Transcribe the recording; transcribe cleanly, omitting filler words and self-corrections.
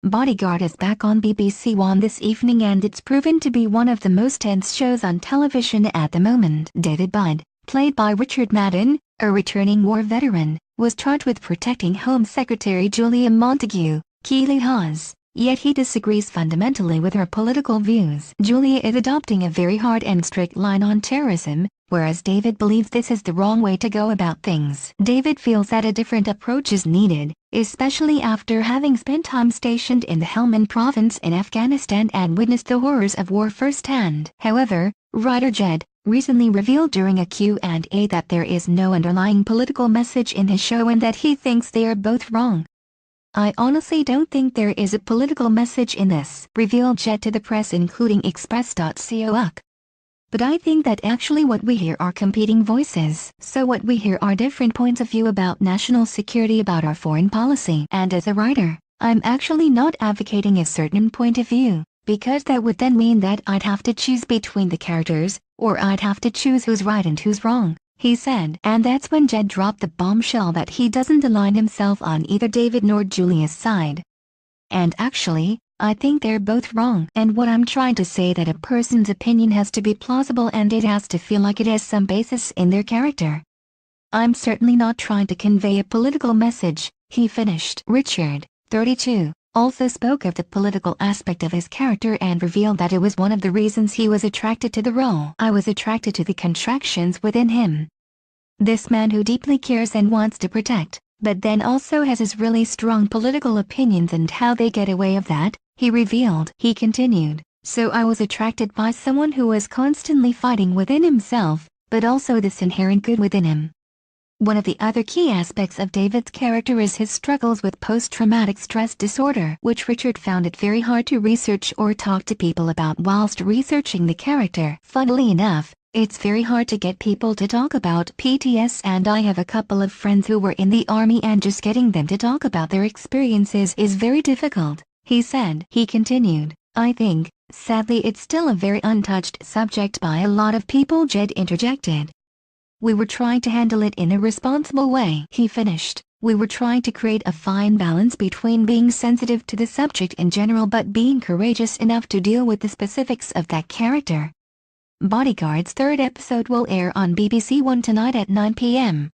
Bodyguard is back on BBC One this evening and it's proven to be one of the most tense shows on television at the moment. David Budd, played by Richard Madden, a returning war veteran, was charged with protecting Home Secretary Julia Montague, Keeley Hawes, yet he disagrees fundamentally with her political views. Julia is adopting a very hard and strict line on terrorism, whereas David believes this is the wrong way to go about things. David feels that a different approach is needed, especially after having spent time stationed in the Helmand province in Afghanistan and witnessed the horrors of war firsthand. However, writer Jed recently revealed during a Q&A that there is no underlying political message in his show and that he thinks they are both wrong. "I honestly don't think there is a political message in this," revealed Jed to the press, including Express.co.uk. "But I think that actually what we hear are competing voices. So what we hear are different points of view about national security, about our foreign policy. And as a writer, I'm actually not advocating a certain point of view, because that would then mean that I'd have to choose between the characters, or I'd have to choose who's right and who's wrong," he said. And that's when Jed dropped the bombshell that he doesn't align himself on either David nor Julia's side. "And actually, I think they're both wrong. And what I'm trying to say that a person's opinion has to be plausible and it has to feel like it has some basis in their character. I'm certainly not trying to convey a political message," he finished. Richard, 32, also spoke of the political aspect of his character and revealed that it was one of the reasons he was attracted to the role. "I was attracted to the contractions within him. This man who deeply cares and wants to protect, but then also has his really strong political opinions and how they get away of that," he revealed. He continued, "So I was attracted by someone who was constantly fighting within himself, but also this inherent good within him." One of the other key aspects of David's character is his struggles with post-traumatic stress disorder, which Richard found it very hard to research or talk to people about whilst researching the character. "Funnily enough, it's very hard to get people to talk about PTS, and I have a couple of friends who were in the army and just getting them to talk about their experiences is very difficult," he said. He continued, "I think, sadly it's still a very untouched subject by a lot of people." Jed interjected, "We were trying to handle it in a responsible way," he finished. "We were trying to create a fine balance between being sensitive to the subject in general but being courageous enough to deal with the specifics of that character." Bodyguard's third episode will air on BBC One tonight at 9 p.m.